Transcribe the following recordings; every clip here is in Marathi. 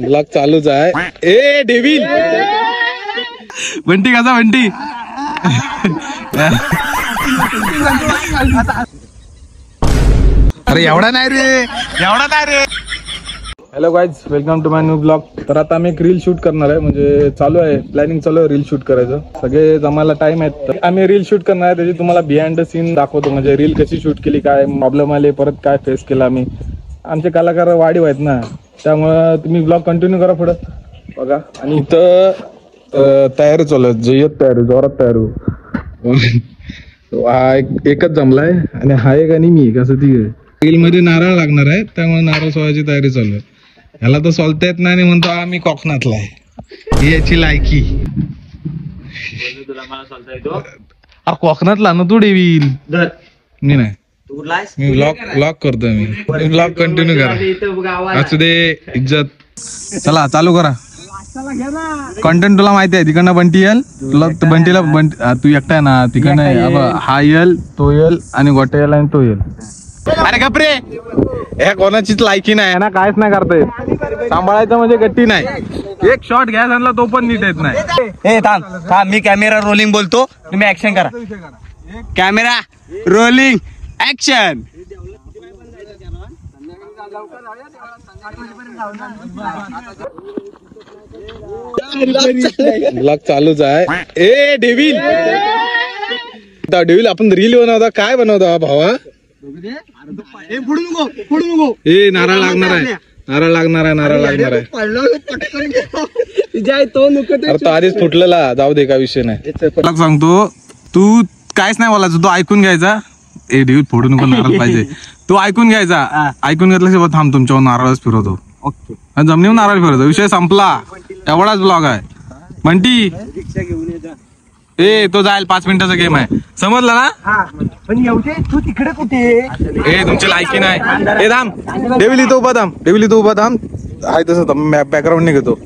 ब्लॉग चालूच आहे. ए डेविल बंटी कसा बंटी अरे एवढा नाही रे एवढा नाही रे. Hello guys, welcome to my new blog. तर आता आम्ही एक रील शूट करणार आहे, म्हणजे चालू आहे प्लॅनिंग चालू आहे रील शूट करायचं. सगळे जमायला टाइम आहेत. आम्ही रील शूट करणार आहे, त्याची तुम्हाला बिहाइंड द सीन दाखवतो. म्हणजे रील कशी शूट केली, काय प्रॉब्लेम आले, परत काय फेस केला आम्ही. आमचे कलाकार वाढीव आहेत ना, त्यामुळं तुम्ही ब्लॉग कंटिन्यू करा पुढं बघा. आणि इथं तयारी चालू आहे, जय्यत तयारी, जोरात तयारी. हा एकच जमलाय आणि हा एक आणि मी कसं ती रील मध्ये नारळ लागणार आहे, त्यामुळे नारळ सोळाची तयारी चालू आहे. ह्याला तर सोलता येत नाही आणि म्हणतो आम्ही कोकणातला आहे, ही याची लायकी. कोकणातला ना तू डेविल, मी नाही. मी ब्लॉग करतोय, मी ब्लॉग कंटिन्यू करा. असू दे इज्जत. चला चालू करा. कंटेंट तुला माहिती आहे, तिकडनं बंटी येल, तुला बंटीला तू एकटा आहे ना, तिकडनं हा येल, तो येल आणि गोट्या येल आणि तो येल. अरे गपरे, ह्या कोणाचीच लायकी नाही ना, कायच नाही करता येत. सांभाळायचं म्हणजे गट्टी नाही. एक शॉट घ्या सांगला तो पण नीट येत नाही. हे थांब थांब, मी कॅमेरा रोलिंग बोलतो, तुम्ही ऍक्शन करा. Camera rolling action. ब्लॉग चालूच आहे. ए डेविल डेविल, आपण रील बनवता काय बनवता भावा? ए नारळ लागणार आहे, नारळ लागणार आहे, नारळ लागणार आहे. अरे तो आधीच फुटलेला, जाऊ दे, का विषय नाही. तुला सांगतो, तू कायच नाही बोलायचं, तो ऐकून घ्यायचा. ए डेविल फोडू नको, नारळ पाहिजे. तू ऐकून घ्यायचा, ऐकून घेतलं थांब, तुमच्यावर नारळच फिरवतो. जमिनीवर नारळ फिरवतो, विषय संपला. एवढाच ब्लॉग आहे. बंटी ए तो जाईल, 5 मिनिटाचा गेम आहे, समजला ना? तू तिकडे कुठे? ए तुमची लायकी नाही. ए थांब डेविल, इथं उभा थांब, डेविल इथं उभा थांब. आहे तसं बॅकग्राऊंड नाही घेतो.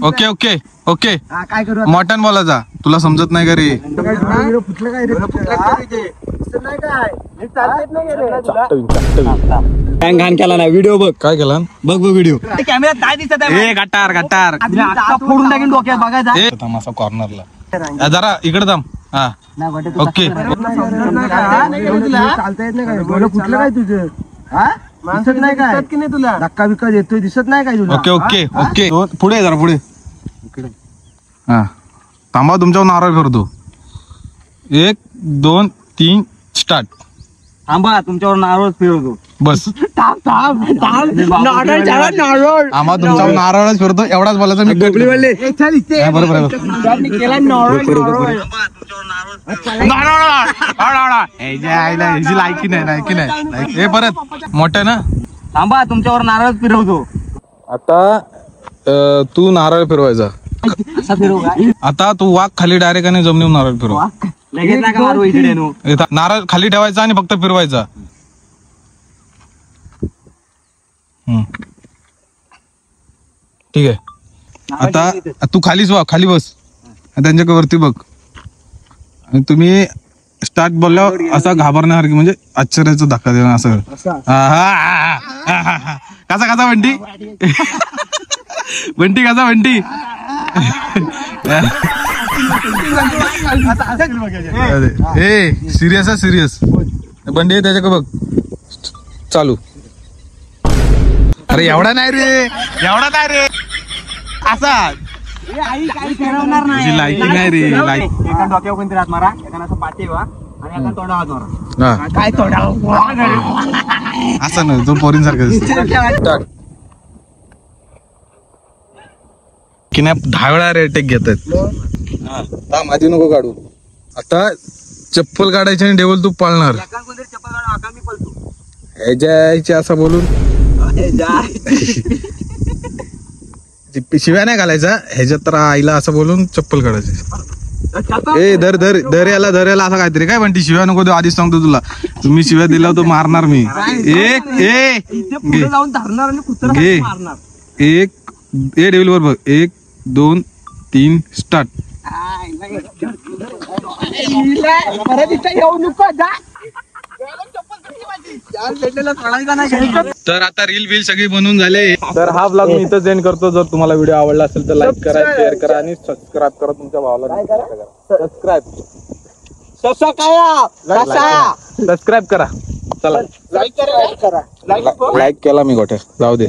Okay okay okay. काय करू? मॉटन बोलायचा, तुला समजत नाही का रे? घाण केला ना व्हिडिओ, बघ काय केला, बघ बघ व्हिडिओ. कॅमेऱ्यात काय दिसत आहे? ए गटार गटार फोडून टाकेन डोक्यात, बघायचा. थांब असा कॉर्नरला, जरा इकडे थांब. हा ओके. चालता येत नाही काय? कुठलं काय तुझं? दिसत नाही काय की नाही तुला? धक्का बिक्का देतोय, दिसत नाही काय तुला? Okay okay okay. पुढे जरा पुढे. हा थांबा, तुमच्यावर नारळ फिरतो. 1 2 3 स्टार्ट. थांबा, तुमच्यावर नारळ फिरवतो. बस नारळ आम्हा तुमच्यावर नारळच फिरतो, एवढाच बोलायचं. मी बरोबर लायकी नाही, लायकी नाही. हे परत मोठं ना. थांबा, तुमच्यावर नारळ फिरवतो. आता तू नारळ फिरवायचा. आता तू वाघ खाली डायरेक्ट आणि जमिनीवर नारळ फिरव. लगेच नका मारू इकडे. नारळ खाली ठेवायचा आणि फक्त फिरवायचा. ठीक आहे. आता तू खालीच वा, खाली बस, त्यांच्या वरती बघ. आणि तुम्ही स्टार्ट बोलल्यावर असा घाबरण्यासारखी, म्हणजे आश्चर्याचा धक्का देणार असं. कसा कसा बंटी बंटी कसा बंटी. ए सिरियस आहे, सिरियस बंटी त्याच्याकडे बघ. चालू. अरे एवढा नाही रे, एवढा नाही रे. असा लायकी नाही रे. एका डोक्यावर कोणतरी हात मारा, एका असं पाठी वा आणि एका तोंडावर हात मारा. काय तोंडावर? असं नाही, जो पोरींसारखं दिसतं. की नाही 10 वेळा रेटेक घेतात. माझी नको काढू. आता चप्पल काढायची आणि डेवल तू पाळणार. ह्याच्या असं बोलून शिव्या नाही घालायचा ह्याच्यात, तर आईला असं बोलून चप्पल काढायची. ए धर धर धर याला, धर याला असं काहीतरी. काय म्हणते शिव्या नको देऊ, आधीच सांगतो तुला. तुम्ही शिव्या दिला तो मारणार मी. एक ए डेविल वर बघ. 1 2 3 स्टार्ट. तर आता रील सगळी बनवून झाले. तर हा ब्लॉग मी इथं एंड करतो. जर तुम्हाला व्हिडिओ आवडला असेल तर लाईक करा, शेअर करा आणि सबस्क्राईब करा. तुमच्या भावाला सबस्क्राईब करा. चला लाईक केला मी गोठ्या जाऊ दे.